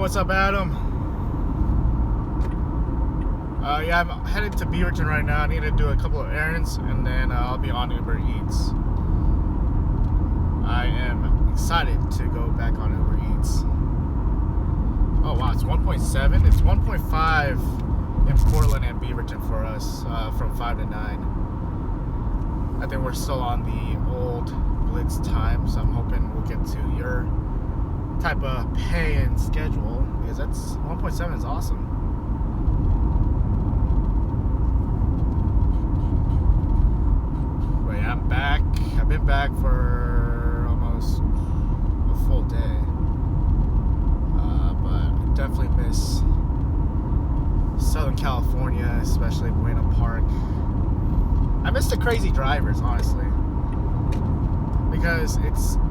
what's up, Adam? Yeah, I'm headed to Beaverton right now. I need to do a couple of errands, and then I'll be on Uber Eats. I am excited to go back on Uber Eats. Oh, wow, it's 1.7. It's 1.5 in Portland and Beaverton for us from 5 to 9. I think we're still on the old Blitz time, so I'm hoping we'll get to your type of pay and schedule, because that's 1.7 is awesome. Wait, I'm back. I've been back for almost a full day, but I definitely miss Southern California, especially Buena Park. I miss the crazy drivers, honestly, because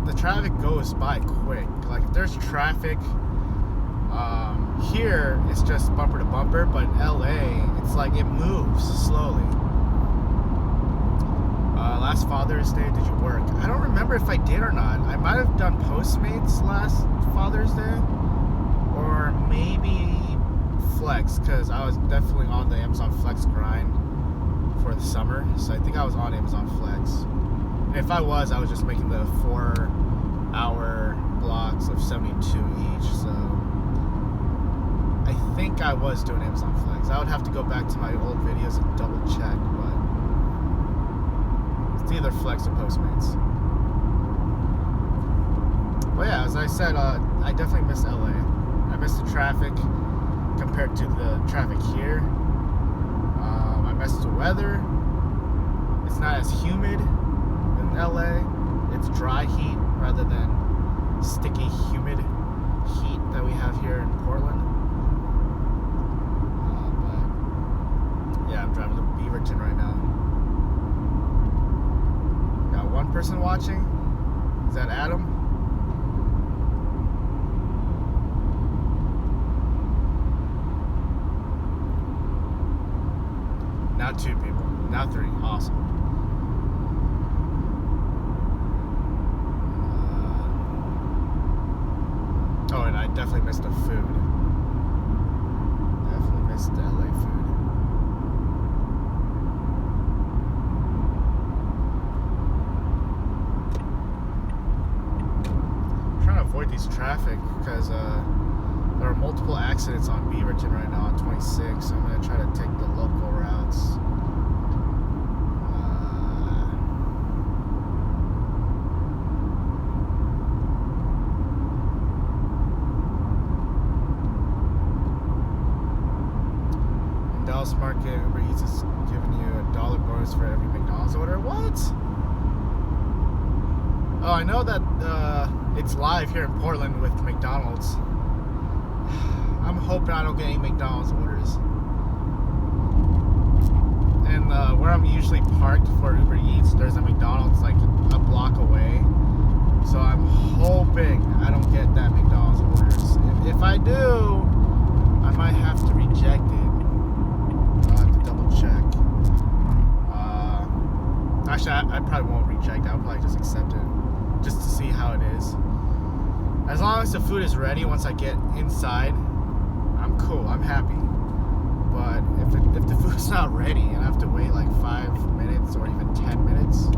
the traffic goes by quick. Like, if there's traffic here, it's just bumper to bumper, but in LA, it's like it moves slowly. Last Father's Day, did you work? I don't remember if I did or not. I might have done Postmates last Father's Day, or maybe Flex, because I was definitely on the Amazon Flex grind for the summer, so I think I was on Amazon Flex. And if I was just making the 4-hour blocks of 72 each, so I think I was doing Amazon Flex. I would have to go back to my old videos and double check, but it's either Flex or Postmates. But yeah, as I said, I definitely miss LA. I miss the traffic compared to the traffic here. I miss the weather. It's not as humid in LA. It's dry heat rather than sticky, humid heat that we have here in Portland. But yeah, I'm driving to Beaverton right now. Got one person watching. Is that Adam? Now 2 people. Now 3. Awesome. Oh, and I definitely missed the food. Definitely missed the LA food. I'm trying to avoid these traffic because there are multiple accidents on Beaverton right now on 26, so I'm going to try to take the local routes. In Dallas Market, Uber Eats is giving you $1 bonus for every McDonald's order. What? Oh, I know that it's live here in Portland with McDonald's. I'm hoping I don't get any McDonald's orders. And where I'm usually parked for Uber Eats, there's a McDonald's like a block away. So I'm hoping I don't get that McDonald's orders. If I do, I might have to reject it. I'll have to double check. Actually, I probably won't reject it. I'll probably just accept it, just to see how it is. As long as the food is ready once I get inside, I'm cool, I'm happy. But if the food's not ready and I have to wait like 5 minutes or even 10 minutes,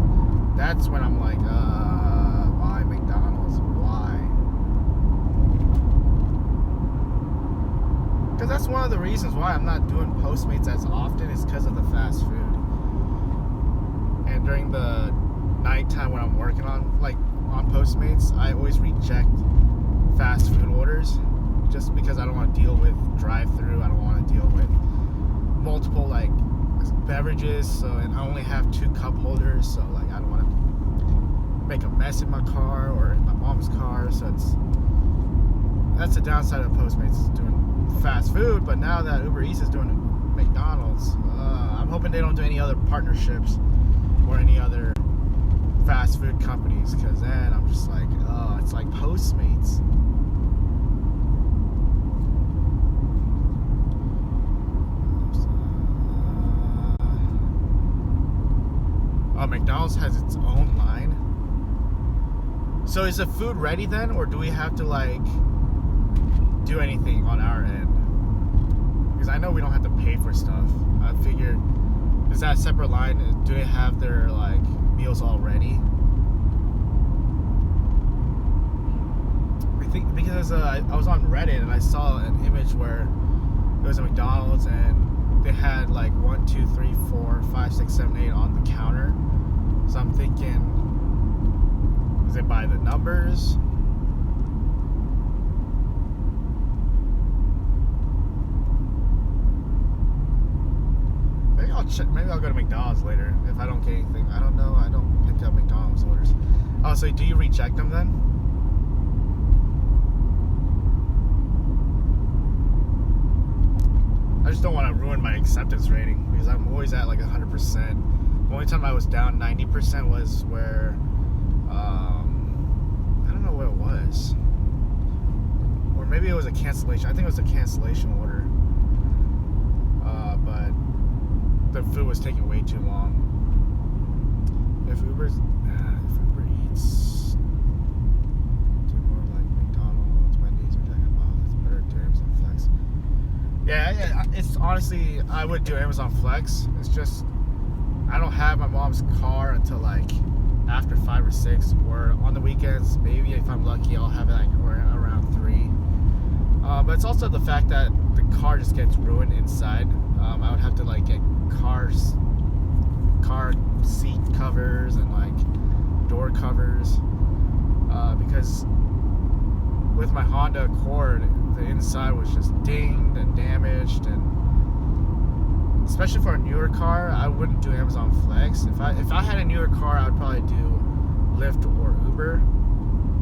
that's when I'm like, why McDonald's? Why? Because that's one of the reasons why I'm not doing Postmates as often, is because of the fast food. And during the nighttime when I'm working on Postmates, I always reject fast food orders, just because I don't want to deal with drive-through. I don't want to deal with multiple beverages, and I only have 2 cup holders, so I don't want to make a mess in my car or in my mom's car. So that's the downside of Postmates, is doing fast food. But now that Uber Eats is doing McDonald's, I'm hoping they don't do any other partnerships or any other fast food companies, because then I'm just like, oh, it's like Postmates. Oh, McDonald's has its own line. So is the food ready then, or do we have to do anything on our end, because I know we don't have to pay for stuff. I figured, is that a separate line? Do they have their like meals already? I think because I was on Reddit and I saw an image where it was a McDonald's and they had like 1, 2, 3, 4, 5, 6, 7, 8 on the counter. So I'm thinking, is it by the numbers? Maybe I'll check. Maybe I'll go to McDonald's later if I don't get anything. I don't know. I don't pick up McDonald's orders. Oh, so do you reject them then? I just don't want to ruin my acceptance rating because I'm always at like 100%. The only time I was down 90% was where, I don't know what it was. Or maybe it was a cancellation. I think it was a cancellation order. But the food was taking way too long. If Uber Eats do more like McDonald's, Wendy's, or Jack in the Box, it's better to Amazon Flex. Yeah, it's honestly, I would do Amazon Flex. It's just, I don't have my mom's car until like after 5 or 6, or on the weekends, maybe if I'm lucky, I'll have it like around 3. But it's also the fact that the car just gets ruined inside. I would have to like get car seat covers and like door covers, because with my Honda Accord, the inside was just dinged and damaged, and especially for a newer car, I wouldn't do Amazon Flex. If I had a newer car, I would probably do Lyft or Uber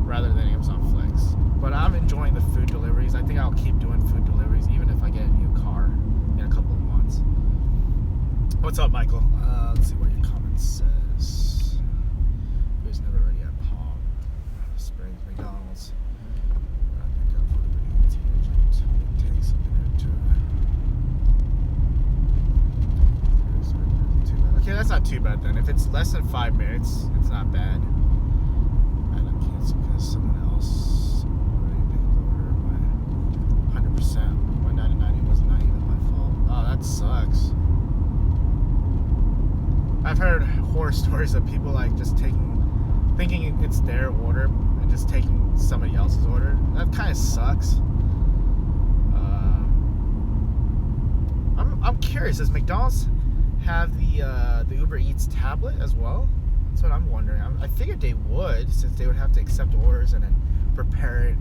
rather than Amazon Flex. But I'm enjoying the food deliveries. I think I'll keep doing food deliveries even if I get a new car in a couple of months. What's up, Michael? Let's see what your comment says. Who's never already at Palm Springs McDonald's? Pick up for the agent. It takes a minute to. Okay, that's not too bad then. If it's less than 5 minutes, it's not bad. I don't cancel because someone else already picked the order by 100%. $1.99 was not even my fault. Oh, that sucks. I've heard horror stories of people like just thinking it's their order and just taking somebody else's order. That kind of sucks. I'm curious. Does McDonald's have the Uber Eats tablet as well? That's what I'm wondering. I figured they would, since they would have to accept orders and then prepare it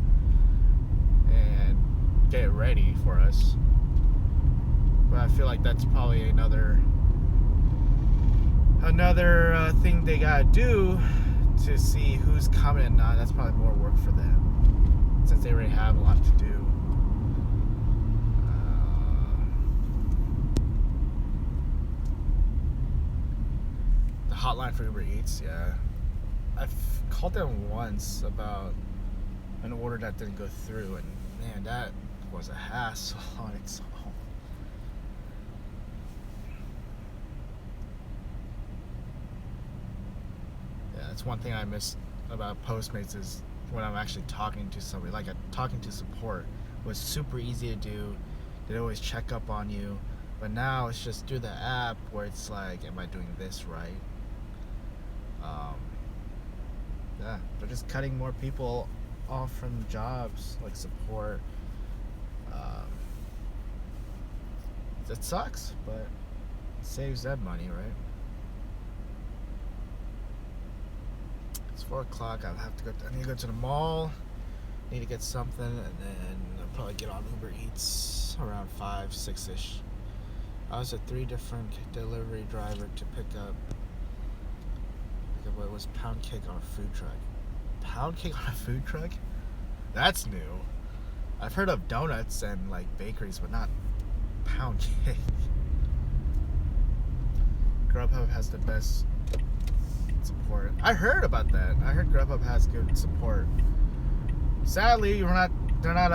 and get it ready for us. But I feel like that's probably another thing they gotta do to see who's coming and not. That's probably more work for them, since they already have a lot to do. The hotline for Uber Eats, yeah. I've called them once about an order that didn't go through, and man, that was a hassle on its own. That's one thing I miss about Postmates is when I'm actually talking to somebody, like talking to support was super easy to do. They'd always check up on you. But now it's just through the app where it's like, am I doing this right? Yeah, they're just cutting more people off from jobs, like support. It sucks, but it saves them money, right? It's 4 o'clock. I need to go to the mall. Need to get something, and then I'll probably get on Uber Eats around 5, 6-ish. I was at 3 different delivery driver to pick up what was pound cake on a food truck. Pound cake on a food truck? That's new. I've heard of donuts and like bakeries, but not pound cake. Grubhub has the best support. I heard about that. I heard Grubhub has good support. Sadly, they're not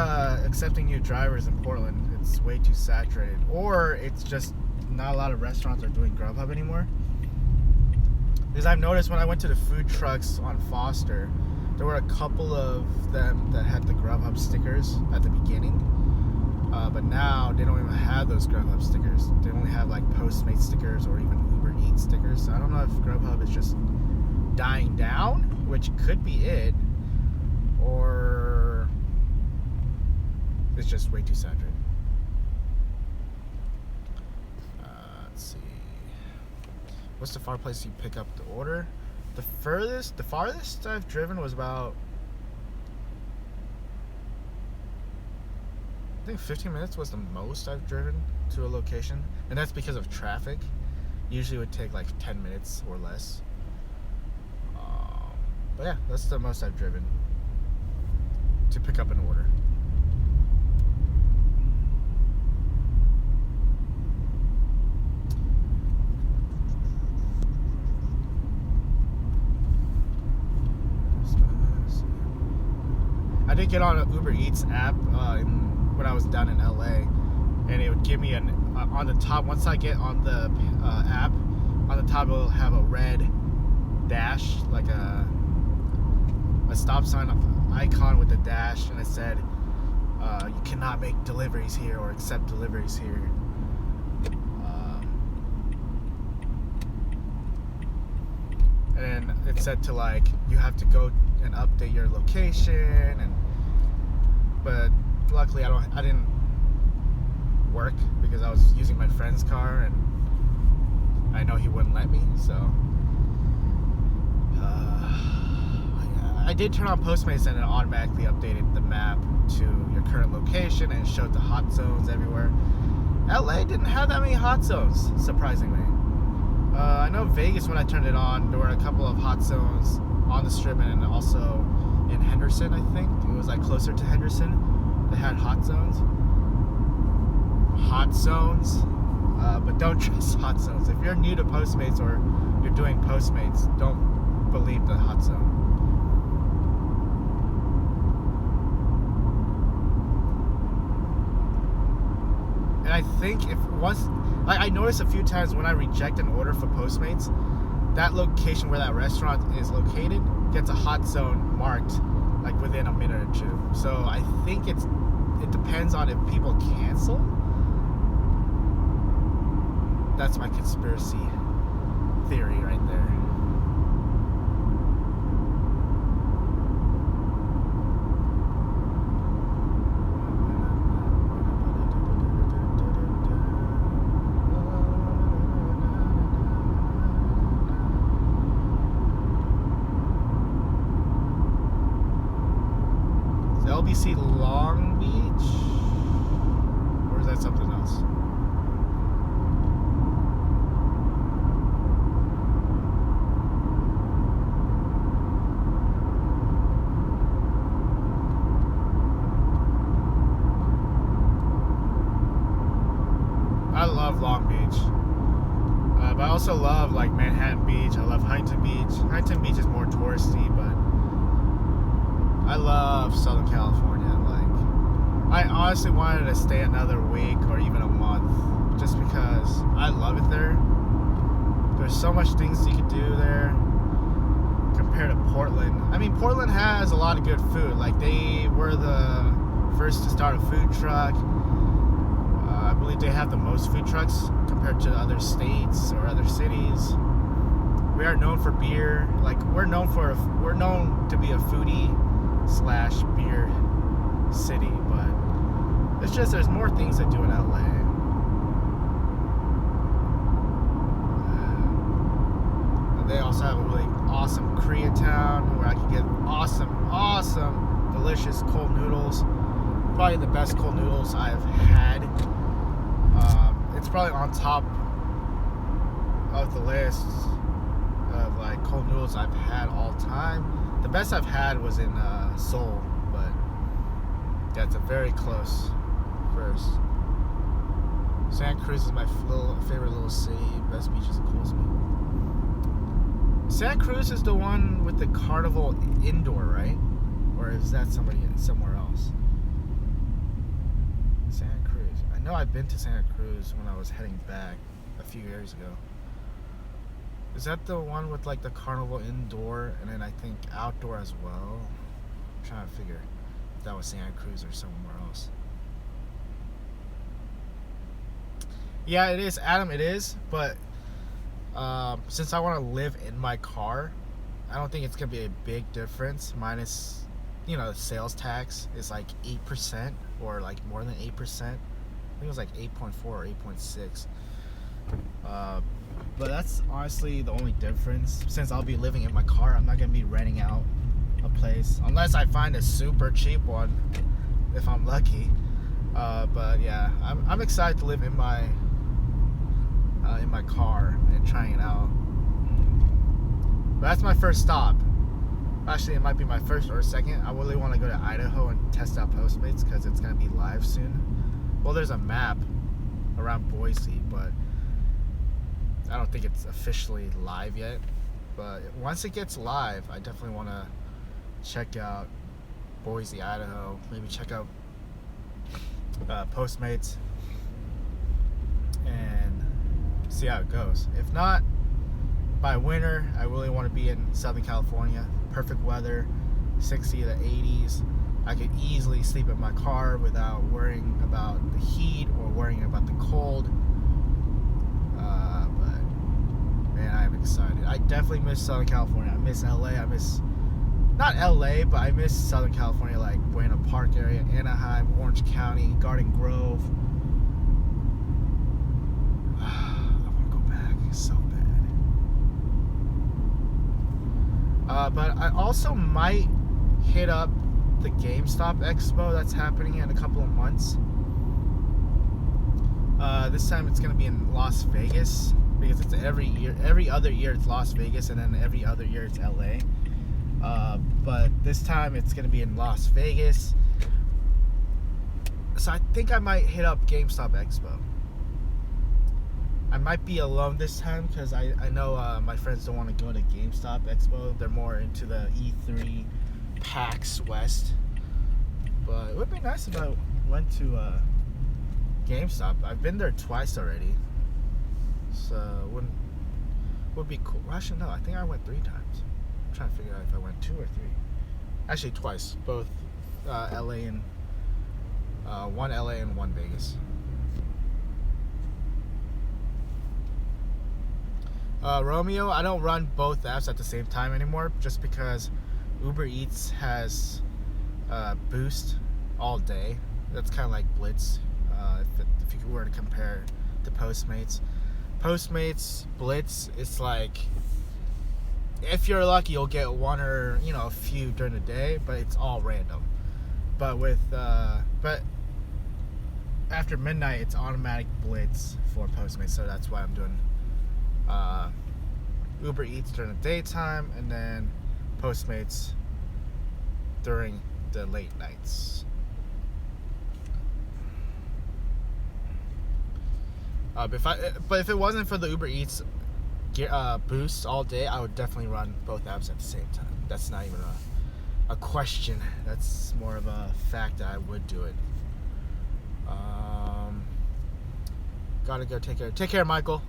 accepting new drivers in Portland. It's way too saturated, or it's just not a lot of restaurants are doing Grubhub anymore. Because I've noticed when I went to the food trucks on Foster, There were a couple of them that had the Grubhub stickers at the beginning, but now they don't even have those Grubhub stickers. They only have like Postmates stickers or even Uber Eats stickers. So I don't know if Grubhub is just dying down, which could be it, or it's just way too saturated. Let's see. What's the far place you pick up the order? The farthest I've driven was about, I think 15 minutes was the most I've driven to a location, and that's because of traffic. Usually it would take like 10 minutes or less. But yeah, that's the most I've driven to pick up an order. I did get on an Uber Eats app when I was down in LA, and it would give me on the top. Once I get on the app, on the top it will have a red dash, like a stop sign icon with a dash, and it said you cannot make deliveries here or accept deliveries here. And it said to like you have to go and update your location, but luckily I didn't work because I was using my friend's car, and I know he wouldn't let me, so I did turn on Postmates, and it automatically updated the map to your current location and showed the hot zones everywhere. LA didn't have that many hot zones, surprisingly. I know Vegas, when I turned it on, there were a couple of hot zones on the Strip, and also in Henderson, I think. It was like closer to Henderson. They had hot zones. But don't trust hot zones. If you're new to Postmates or you're doing Postmates, don't believe the hot zone. And I think I noticed a few times when I reject an order for Postmates, that location where that restaurant is located gets a hot zone marked like within a minute or two. So I think it depends on if people cancel. That's my conspiracy theory right there. LBC Long Beach? Or is that something else? I love Long Beach. But I also love like Manhattan Beach. I love Huntington Beach. Huntington Beach is more touristy, but I love Southern California. Like, I honestly wanted to stay another week or even a month, just because I love it there. There's so much things you could do there compared to Portland. I mean, Portland has a lot of good food. Like, they were the first to start a food truck. I believe they have the most food trucks compared to other states or other cities. We are known for beer. Like, we're known to be a foodie / beer city, but it's just there's more things to do in LA. They also have a really awesome Koreatown where I can get awesome, delicious cold noodles. Probably the best cold noodles I've had. It's probably on top of the list of like cold noodles I've had all time. The best I've had was in Seoul, but that's a very close first. Santa Cruz is my favorite little city. Best beaches and coolest people. Santa Cruz is the one with the carnival indoor, right? Or is that somewhere else? Santa Cruz. I know I've been to Santa Cruz when I was heading back a few years ago. Is that the one with like the carnival indoor and then I think outdoor as well? I'm trying to figure if that was Santa Cruz or somewhere else. Yeah, it is, Adam. It is, but since I want to live in my car, I don't think it's gonna be a big difference. Minus, the sales tax is like 8% or like more than 8%. I think it was like 8.4 or 8.6. But that's honestly the only difference. Since I'll be living in my car, I'm not gonna be renting out a place unless I find a super cheap one, if I'm lucky. But yeah, I'm excited to live in my car and trying it out. But that's my first stop. Actually, it might be my first or second. I really want to go to Idaho and test out Postmates because it's gonna be live soon. Well, there's a map around Boise, but I don't think it's officially live yet. But once it gets live, I definitely want to check out Boise, Idaho. Maybe check out Postmates and see how it goes. If not, by winter, I really want to be in Southern California. Perfect weather, 60 to 80s. I could easily sleep in my car without worrying about the heat or worrying about the cold. But man, I am excited. I definitely miss Southern California. I miss LA. I miss, not LA, but I miss Southern California, like Buena Park area, Anaheim, Orange County, Garden Grove. I want to go back so bad. But I also might hit up the GameStop Expo that's happening in a couple of months. This time it's going to be in Las Vegas because it's every year. Every other year it's Las Vegas, and then every other year it's LA. But this time it's going to be in Las Vegas. So I think I might hit up GameStop Expo. I might be alone this time because I know my friends don't want to go to GameStop Expo. They're more into the E3 PAX West. But it would be nice if I went to GameStop. I've been there twice already. So would be cool. Well, actually, no. I think I went 3 times. I'm trying to figure out if I went 2 or 3. Actually, twice. Both LA and one LA and one Vegas. Romeo, I don't run both apps at the same time anymore just because Uber Eats has Boost all day. That's kind of like Blitz if you were to compare to Postmates. Postmates, Blitz, it's like if you're lucky you'll get one or a few during the day, but it's all random. But but after midnight it's automatic Blitz for Postmates, so that's why I'm doing Uber Eats during the daytime and then Postmates during the late nights. But if it wasn't for the Uber Eats boost all day, I would definitely run both apps at the same time. That's not even a question. That's more of a fact that I would do it. Gotta go take care. Take care, Michael.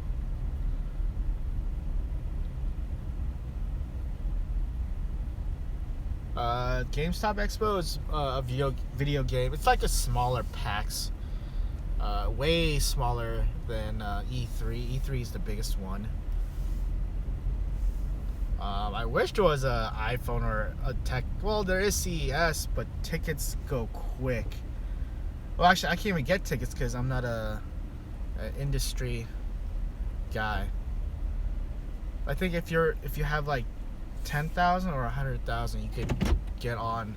GameStop Expo is a video game. It's like a smaller PAX, way smaller than E3. E3 is the biggest one. I wish there was an iPhone or a tech. Well, there is CES, but tickets go quick. Well, actually, I can't even get tickets because I'm not an industry guy. I think if you have like 10,000 or 100,000, you could get on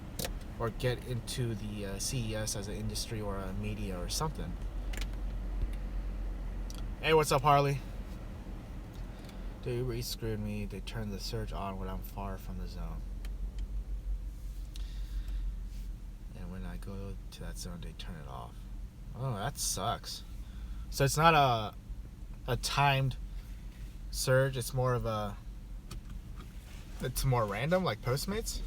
or get into the CES as an industry or a media or something. Hey, what's up, Harley? Dude, Uber Eats screwed me. They turned the surge on when I'm far from the zone. And when I go to that zone, they turn it off. Oh, that sucks. So it's not a timed surge. It's more of it's more random, like Postmates.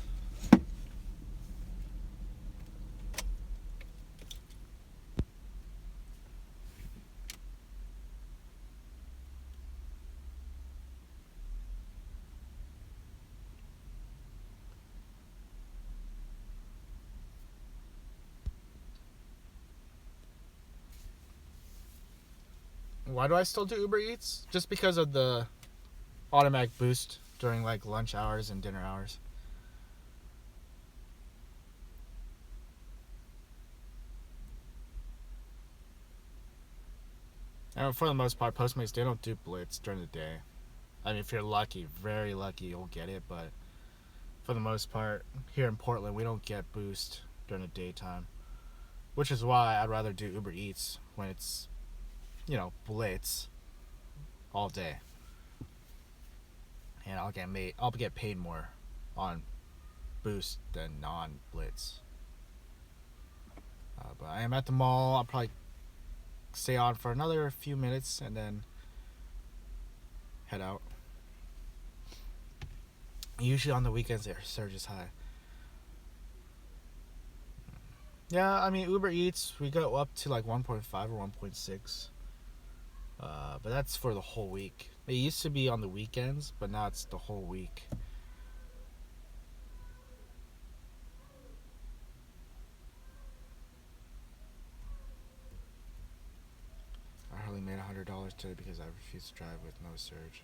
why do I still do Uber Eats? Just because of the automatic boost during like lunch hours and dinner hours. And for the most part, Postmates, they don't do Blitz during the day. I mean, if you're lucky, very lucky, you'll get it. But for the most part, here in Portland, we don't get Boost during the daytime. Which is why I'd rather do Uber Eats when it's, Blitz all day. And I'll get paid more on Boost than non-Blitz. But I am at the mall. I'll probably stay on for another few minutes and then head out. Usually on the weekends, their surge is high. Yeah, I mean, Uber Eats, we go up to like 1.5 or 1.6. But that's for the whole week. It used to be on the weekends, but now it's the whole week. I hardly made $100 today because I refused to drive with no surge.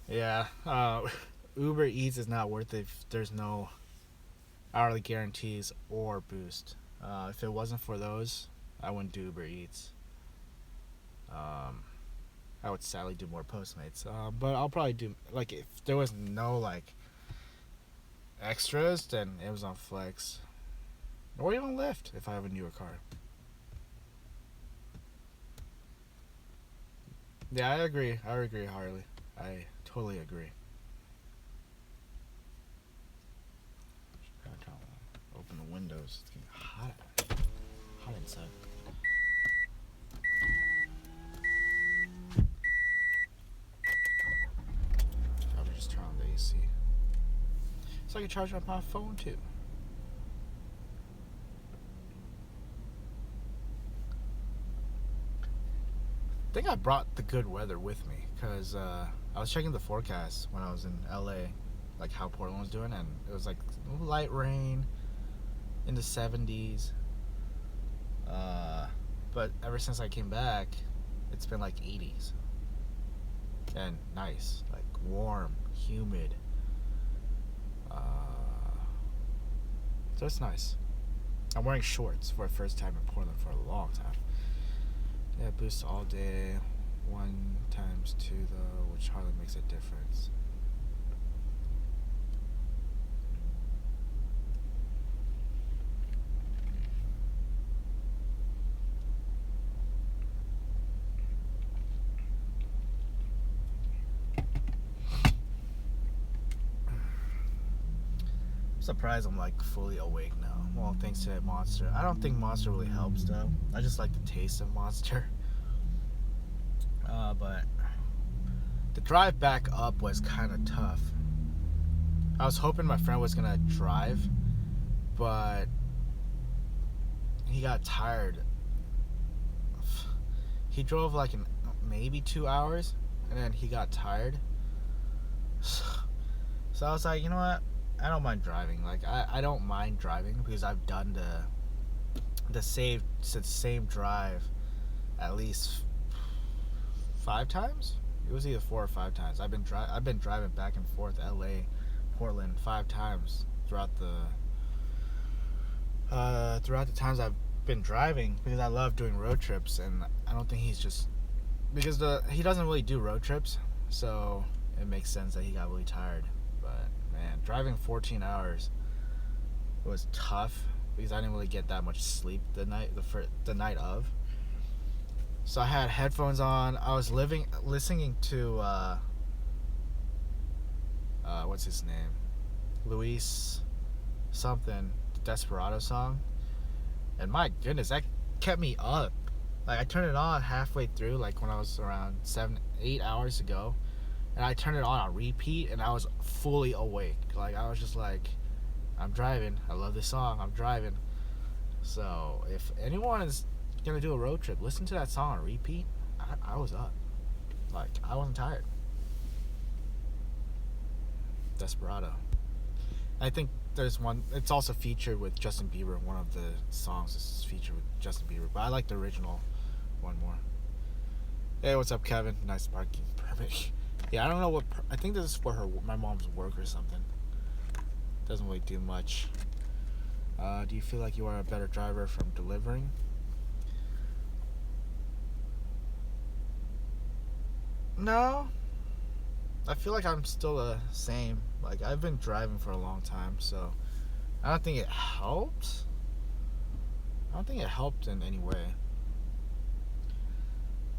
Yeah, Uber Eats is not worth it if there's no hourly guarantees or Boost. If it wasn't for those, I wouldn't do Uber Eats. I would sadly do more Postmates. But I'll probably do, like, if there was no, like, extras, then Amazon Flex. Or even Lyft if I have a newer car. Yeah, I agree, Harley. I totally agree. Open the windows. It's getting hot inside. Probably just turn on the AC. So I can charge up my phone too. I think I brought the good weather with me because I was checking the forecast when I was in LA, like how Portland was doing, and it was like light rain in the 70s. But ever since I came back, it's been like 80s and nice, like warm, humid. So it's nice. I'm wearing shorts for the first time in Portland for a long time. Yeah, Boost all day, 1 times 2 though, which hardly makes a difference. I'm surprised I'm like fully awake now. Well, thanks to Monster. I don't think Monster really helps though. I just like the taste of Monster. But the drive back up was kind of tough. I was hoping my friend was gonna drive, but he got tired. He drove like maybe 2 hours, and then he got tired. So I was like, you know what? I don't mind driving. Like I don't mind driving because I've done the same drive at least 5 times. It was either 4 or 5 times. I've been driving back and forth LA, Portland 5 times throughout the times I've been driving because I love doing road trips, and I don't think he's just because he doesn't really do road trips, so it makes sense that he got really tired. But man, driving 14 hours was tough because I didn't really get that much sleep the night of. So I had headphones on. I was listening to what's his name? Luis something, Desperado song. And my goodness, that kept me up. Like I turned it on halfway through, like when I was around 7-8 hours ago. And I turned it on repeat, and I was fully awake. Like, I was just like, I'm driving. I love this song. I'm driving. So, if anyone is going to do a road trip, listen to that song on repeat. I was up. Like, I wasn't tired. Desperado. I think there's one. It's also featured with Justin Bieber. One of the songs is featured with Justin Bieber, but I like the original one more. Hey, what's up, Kevin? Nice parking permit. Yeah, I don't know what. I think this is for my mom's work or something. Doesn't really do much. Do you feel like you are a better driver from delivering? No. I feel like I'm still the same. Like, I've been driving for a long time, so I don't think it helped. I don't think it helped in any way.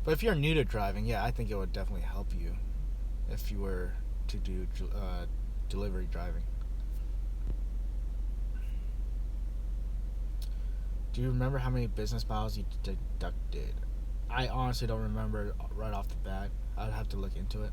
But if you're new to driving, yeah, I think it would definitely help you if you were to do delivery driving. Do you remember how many business miles you deducted? I honestly don't remember right off the bat. I'd have to look into it.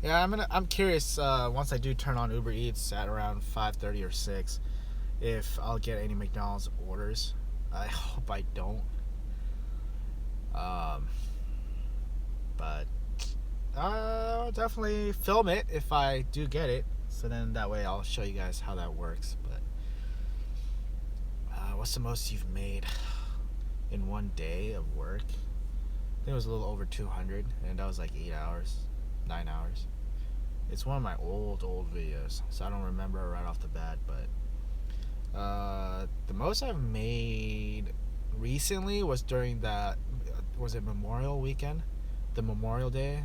Yeah, I'm curious. Once I do turn on Uber Eats at around 5:30 or 6, if I'll get any McDonald's orders. I hope I don't. But I'll definitely film it if I do get it. So then that way I'll show you guys how that works. But what's the most you've made in one day of work? I think it was a little over 200, and that was like 8 hours, 9 hours. It's one of my old videos, so I don't remember right off the bat. But the most I've made recently was during was it Memorial weekend? The Memorial Day?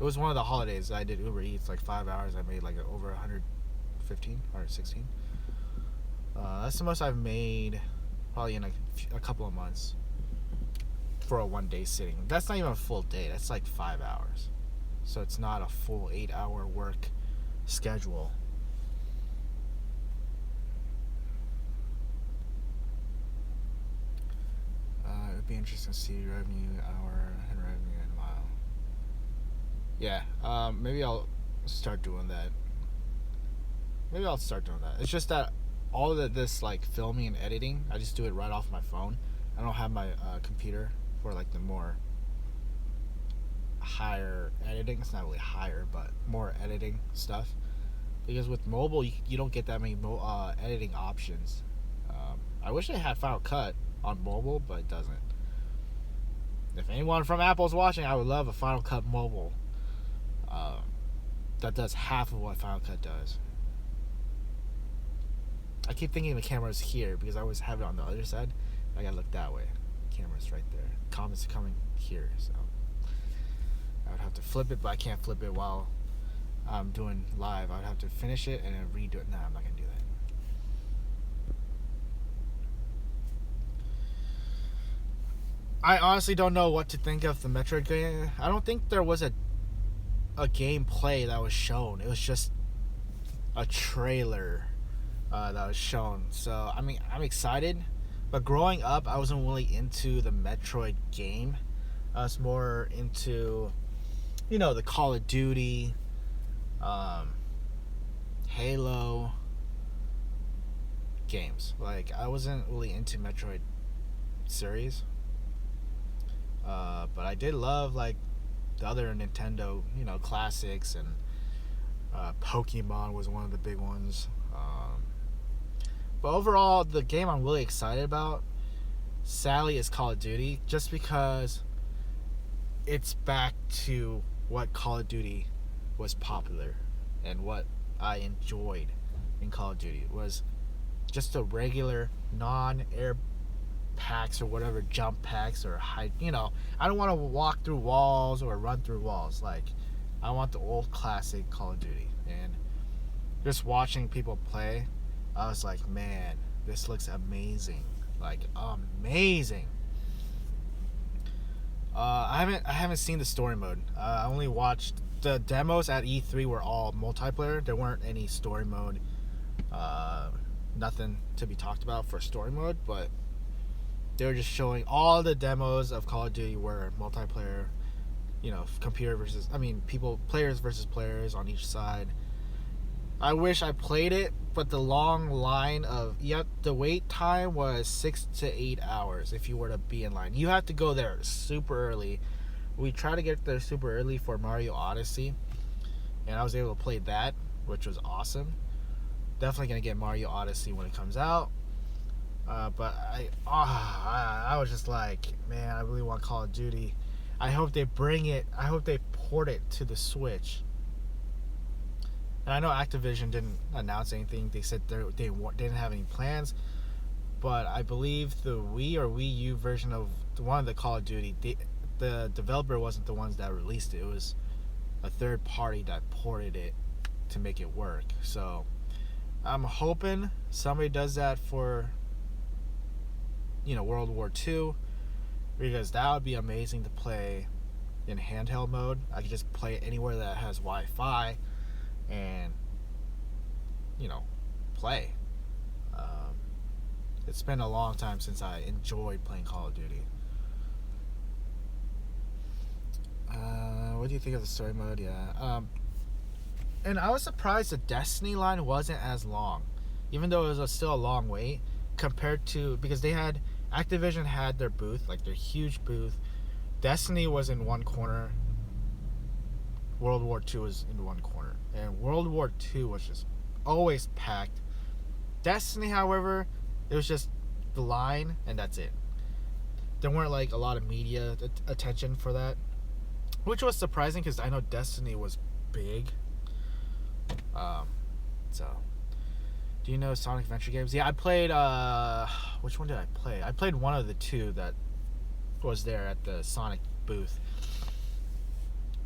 It was one of the holidays. I did Uber Eats like 5 hours. I made like over 115, 116. That's the most I've made probably in a couple of months for a 1 day sitting. That's not even a full day. That's like 5 hours. So it's not a full 8 hour work schedule. It would be interesting to see revenue hour and revenue in mile. Yeah, maybe I'll start doing that. It's just that all of this like filming and editing, I just do it right off my phone. I don't have my computer for like the more higher editing. It's not really higher, but more editing stuff. Because with mobile, you don't get that many editing options. I wish they had Final Cut on mobile, but it doesn't. If anyone from Apple's watching, I would love a Final Cut mobile that does half of what Final Cut does. I keep thinking the camera's here because I always have it on the other side. I gotta look that way. The camera's right there. Comments are coming here, so I would have to flip it, but I can't flip it while I'm doing live. I would have to finish it and then redo it. Nah, I'm not gonna do that. I honestly don't know what to think of the Metroid game. I don't think there was a gameplay that was shown. It was just a trailer that was shown. So I mean, I'm excited, but growing up, I wasn't really into the Metroid game. I was more into, the Call of Duty, Halo games. Like, I wasn't really into Metroid series. But I did love like the other Nintendo, classics, and Pokemon was one of the big ones. But overall, the game I'm really excited about, sadly, is Call of Duty, just because it's back to what Call of Duty was popular and what I enjoyed in Call of Duty. It was just a regular non-air packs or whatever, jump packs or high, I don't want to walk through walls or run through walls. Like, I want the old classic Call of Duty. And just watching people play, I was like, man, this looks amazing. Like, amazing. I haven't seen the story mode. I only watched the demos at E3 were all multiplayer. There weren't any story mode. Nothing to be talked about for story mode, but they were just showing all the demos of Call of Duty were multiplayer, players versus players on each side. I wish I played it, but the long line of the wait time was 6 to 8 hours if you were to be in line. You have to go there super early. We tried to get there super early for Mario Odyssey, and I was able to play that, which was awesome. Definitely gonna get Mario Odyssey when it comes out. But I was just like, man, I really want Call of Duty. I hope they bring it. I hope they port it to the Switch. And I know Activision didn't announce anything. They said they didn't have any plans. But I believe the Wii or Wii U version of one of the Call of Duty, the developer wasn't the ones that released it. It was a third party that ported it to make it work. So I'm hoping somebody does that for, World War II, because that would be amazing to play in handheld mode. I could just play it anywhere that has Wi-Fi and play. It's been a long time since I enjoyed playing Call of Duty. What do you think of the story mode? Yeah. And I was surprised the Destiny line wasn't as long, even though it was still a long wait compared to, because Activision had their booth, like their huge booth. Destiny was in one corner. World War II was in one corner, and World War II was just always packed. Destiny, however, it was just the line, and that's it. There weren't like a lot of media attention for that, which was surprising because I know Destiny was big. So, do you know Sonic Adventure games? Yeah, I played. Which one did I play? I played one of the two that was there at the Sonic booth.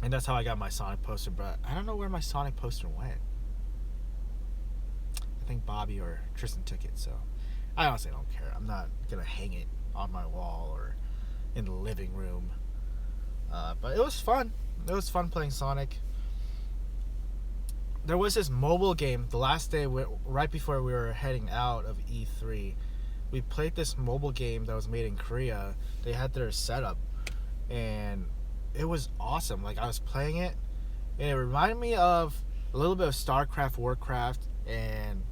And that's how I got my Sonic poster, but I don't know where my Sonic poster went. I think Bobby or Tristan took it, so I honestly don't care. I'm not gonna hang it on my wall or in the living room. But it was fun. It was fun playing Sonic. There was this mobile game the last day, right before we were heading out of E3. We played this mobile game that was made in Korea. They had their setup, and it was awesome. Like, I was playing it, and it reminded me of a little bit of StarCraft, Warcraft, and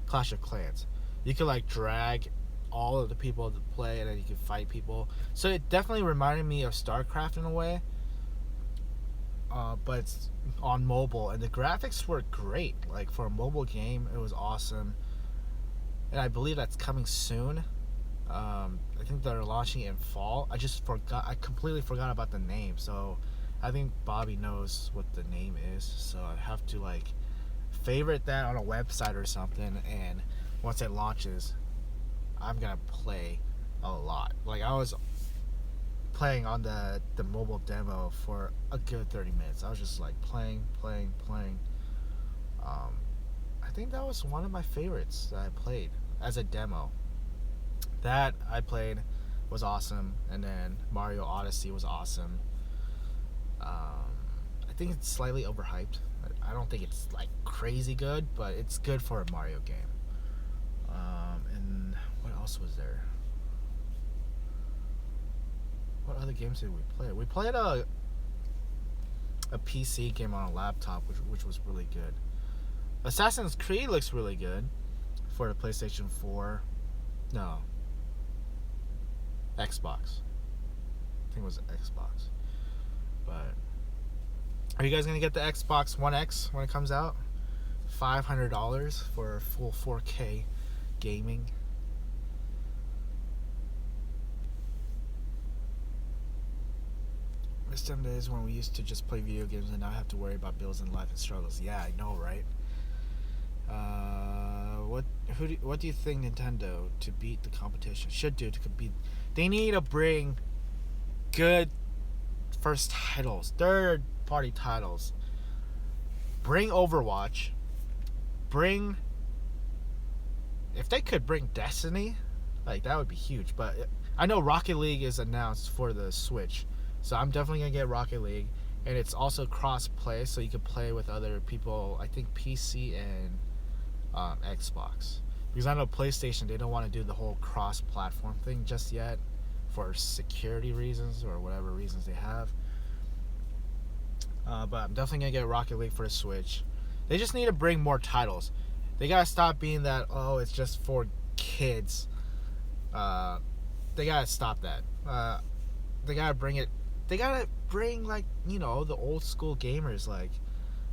Clash of Clans. You could like drag all of the people to play, and then you could fight people. So it definitely reminded me of StarCraft in a way, but it's on mobile, and the graphics were great. Like, for a mobile game, it was awesome, and I believe that's coming soon. I think they're launching it in fall. I completely forgot about the name, so I think Bobby knows what the name is, so I have to like favorite that on a website or something, and once it launches, I'm gonna play a lot. Like, I was playing on the mobile demo for a good 30 minutes. I was just like playing. I think that was one of my favorites that I played as a demo. That I played was awesome, and then Mario Odyssey was awesome. I think it's slightly overhyped. I don't think it's like crazy good, but it's good for a Mario game. And what else was there? What other games did we play? We played a PC game on a laptop, which was really good. Assassin's Creed looks really good for the PlayStation 4. No. Xbox. I think it was Xbox. But are you guys gonna get the Xbox One X when it comes out? $500 for full 4K gaming. Miss them days when we used to just play video games and not have to worry about bills and life and struggles. Yeah, I know, right? What do you think Nintendo to beat the competition should do to compete? They need to bring good first titles, third party titles. Bring Overwatch. If they could bring Destiny, like, that would be huge. But I know Rocket League is announced for the Switch, so I'm definitely gonna get Rocket League, and it's also cross play, so you can play with other people. I think PC and Xbox, because I know PlayStation, they don't want to do the whole cross platform thing just yet for security reasons or whatever reasons they have. But I'm definitely gonna get Rocket League for the Switch. They just need to bring more titles. They gotta stop being that, oh, it's just for kids. They gotta stop that. They gotta bring it. They gotta bring, like, the old school gamers, like,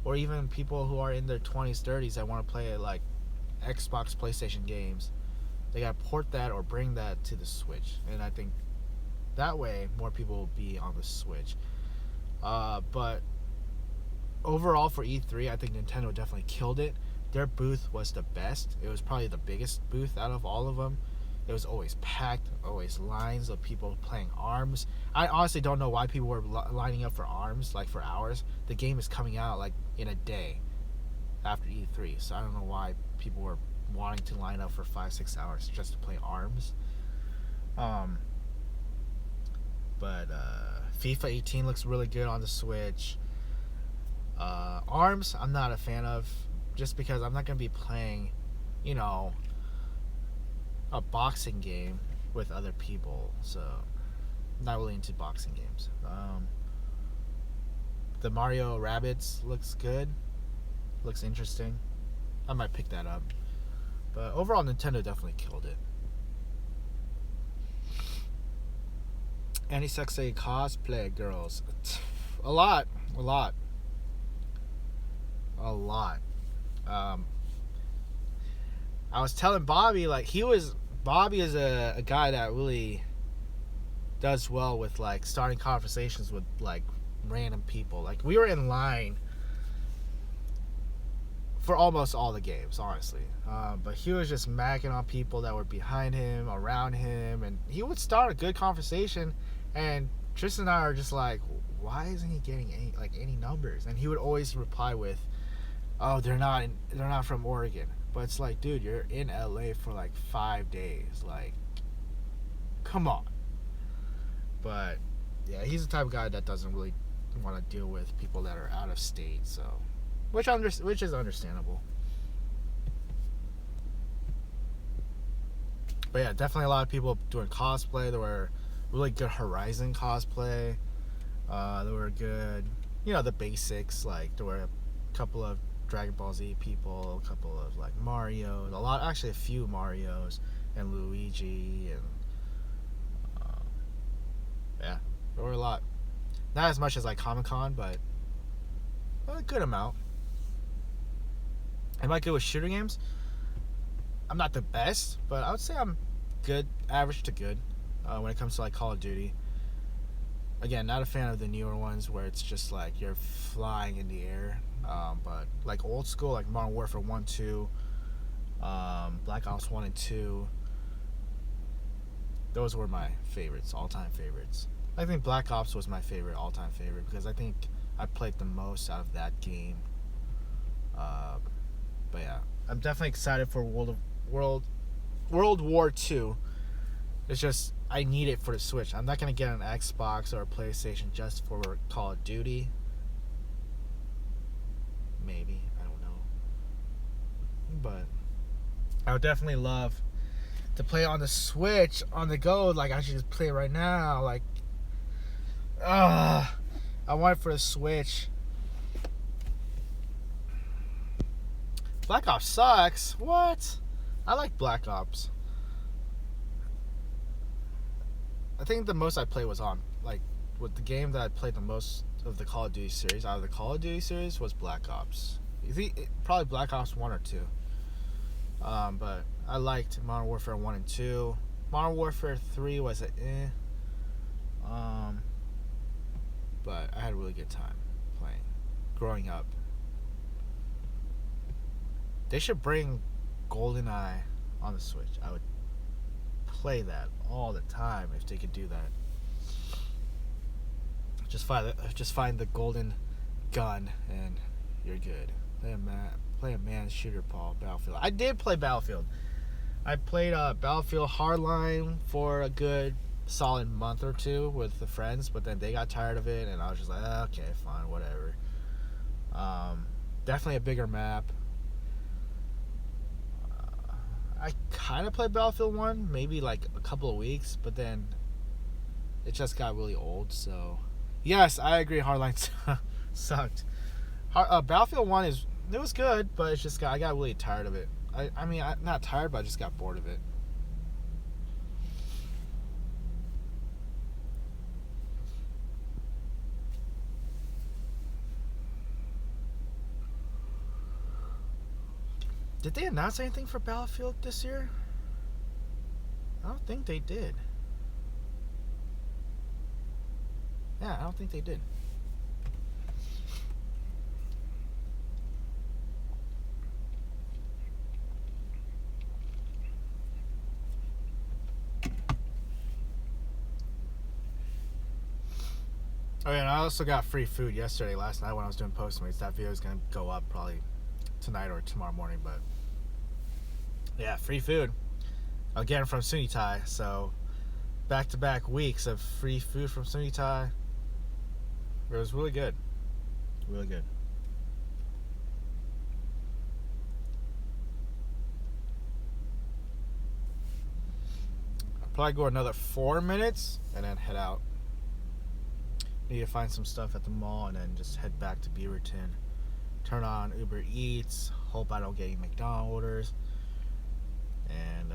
or even people who are in their 20s, 30s that want to play like Xbox, PlayStation games. They gotta port that or bring that to the Switch, and I think that way more people will be on the Switch. But overall for E3, I think Nintendo definitely killed it. Their booth was the best. It was probably the biggest booth out of all of them. It was always packed, always lines of people playing ARMS. I honestly don't know why people were lining up for ARMS like for hours. The game is coming out like in a day after E3, so I don't know why people were wanting to line up for 5-6 hours just to play ARMS. But FIFA 18 looks really good on the Switch. ARMS, I'm not a fan of, just because I'm not going to be playing, a boxing game with other people. So, I'm not really into boxing games. The Mario Rabbids looks good. Looks interesting. I might pick that up. But overall, Nintendo definitely killed it. Any sexy cosplay girls? A lot. I was telling Bobby, like, Bobby is a guy that really does well with, like, starting conversations with, like, random people. Like, we were in line for almost all the games, honestly. But he was just macking on people that were behind him, around him, and he would start a good conversation, and Tristan and I are just like, why isn't he getting any numbers? And he would always reply with, oh, they're not from Oregon. But it's like, dude, you're in LA for like 5 days. Like, come on. But yeah, he's the type of guy that doesn't really want to deal with people that are out of state. So, which is understandable. But yeah, definitely a lot of people doing cosplay. There were really good Horizon cosplay. There were good, the basics. Like, there were a couple of Dragon Ball Z people, a couple of like Mario, a few Marios and Luigi, and yeah, there were a lot. Not as much as like Comic-Con, but a good amount. Am I good with shooter games? I'm not the best, but I would say I'm good, average to good, when it comes to like Call of Duty. Again, not a fan of the newer ones where it's just like you're flying in the air. But like old school, like Modern Warfare 1, 2, Black Ops 1 and 2, those were my favorites, all-time favorites. I think Black Ops was my all-time favorite, because I think I played the most out of that game. But yeah, I'm definitely excited for World War 2. It's just, I need it for the Switch. I'm not going to get an Xbox or a PlayStation just for Call of Duty. Maybe, I don't know. But I would definitely love to play on the Switch on the go. Like, I should just play it right now. Like, I want it for the Switch. Black Ops sucks. What? I like Black Ops. I think the most I played was on, like, with the game that I played the most of the Call of Duty series, out of the Call of Duty series, was Black Ops. Probably Black Ops 1 or 2. But I liked Modern Warfare 1 and 2. Modern Warfare 3 was but I had a really good time playing, growing up. They should bring GoldenEye on the Switch. I would play that all the time if they could do that. Just find the golden gun and you're good. Play a man shooter, Battlefield. I did play Battlefield. I played Battlefield Hardline for a good solid month or two with the friends, but then they got tired of it, and I was just like, okay, fine, whatever. Definitely a bigger map. I kind of played Battlefield 1, maybe like a couple of weeks, but then it just got really old, so... Yes, I agree, Hardline sucked. Battlefield 1 is It was good, but it's just I got really tired of it. I mean, not tired, but I just got bored of it. Did they announce anything for Battlefield this year? I don't think they did. Yeah, I don't think they did. Oh yeah, and I also got free food last night when I was doing Postmates. That video is gonna go up probably tonight or tomorrow morning, but yeah, free food again from Sunitai. So back-to-back weeks of free food from Sunitai. It was really good, really good. I'll probably go another 4 minutes and then head out. Need to find some stuff at the mall and then just head back to Beaverton. Turn on Uber Eats. Hope I don't get any McDonald's orders. And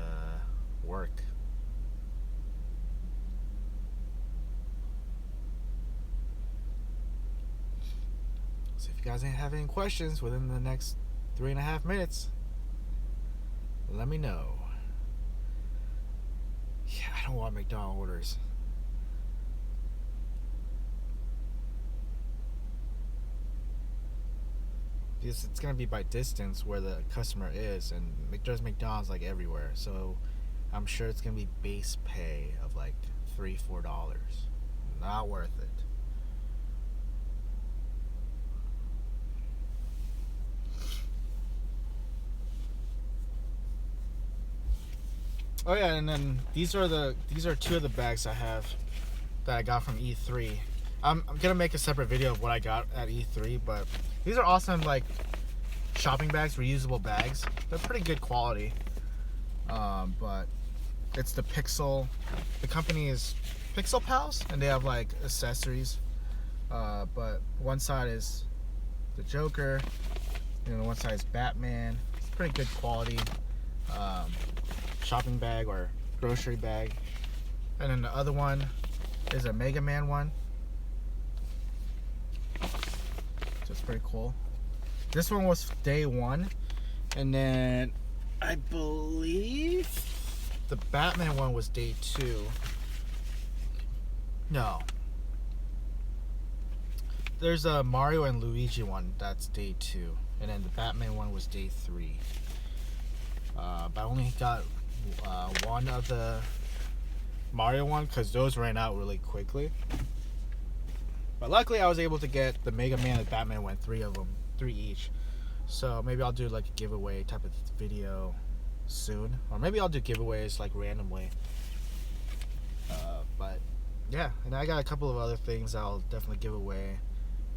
work. So if you guys have any questions within the next 3.5 minutes, let me know. Yeah, I don't want McDonald's orders. Because it's gonna be by distance where the customer is, and there's McDonald's like everywhere, so I'm sure it's gonna be base pay of like $3-4. Not worth it. Oh yeah, and then these are two of the bags I have that I got from E3. I'm gonna make a separate video of what I got at E3, but these are awesome, like shopping bags, reusable bags. They're pretty good quality. But it's the Pixel. The company is Pixel Pals, and they have like accessories. But one side is the Joker, and one side is Batman. It's pretty good quality shopping bag or grocery bag. And then the other one is a Mega Man one. So it's pretty cool. This one was day one, and then I believe the Batman one was day 2. No. There's a Mario and Luigi one, that's day 2. And then the Batman one was day 3. But I only got one of the Mario one because those ran out really quickly. But luckily I was able to get the Mega Man and Batman one, 3 of them, 3 each. So maybe I'll do like a giveaway type of video soon. Or maybe I'll do giveaways like randomly. But yeah, and I got a couple of other things I'll definitely give away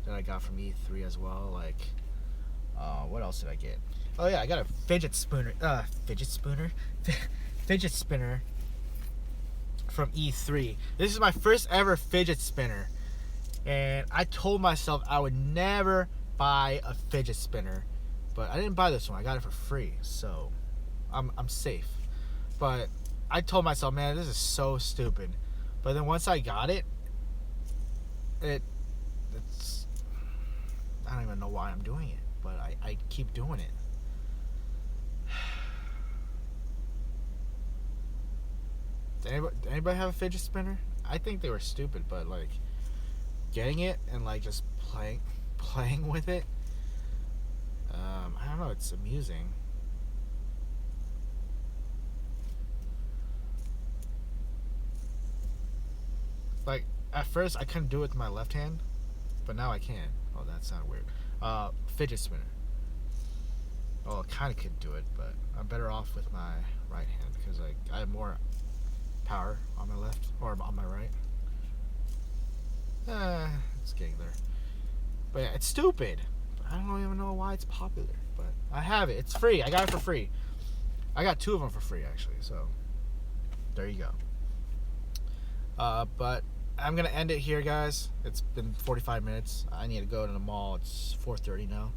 that I got from E3 as well. Like, what else did I get? Oh yeah, I got a fidget spinner from E3. This is my first ever fidget spinner, and I told myself I would never buy a fidget spinner, but I didn't buy this one. I got it for free, so I'm safe. But I told myself, man, this is so stupid. But then once I got it, it's I don't even know why I'm doing it, but I keep doing it. Does anybody have a fidget spinner? I think they were stupid, but like getting it and like just playing with it, I don't know, it's amusing. Like at first I couldn't do it with my left hand, but now I can. Oh, that sounded weird. Fidget spinner. Oh, I kind of could do it, but I'm better off with my right hand because like I have more power on my left or on my right. It's getting there. But yeah, it's stupid. I don't even know why it's popular, but I have it. It's free. I got it for free. I got 2 of them for free actually. So there you go. But I'm gonna end it here, guys. It's been 45 minutes. I need to go to the mall. It's 4:30 now,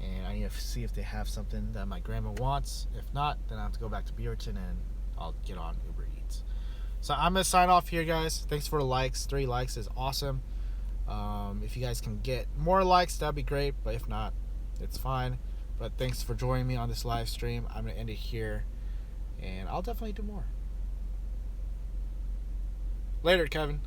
and I need to see if they have something that my grandma wants. If not, then I have to go back to Beaverton and I'll get on Uber Eats. So I'm gonna sign off here, guys. Thanks for the likes. 3 likes is awesome. If you guys can get more likes, that'd be great. But if not, it's fine. But thanks for joining me on this live stream. I'm gonna end it here, and I'll definitely do more. Later, Kevin.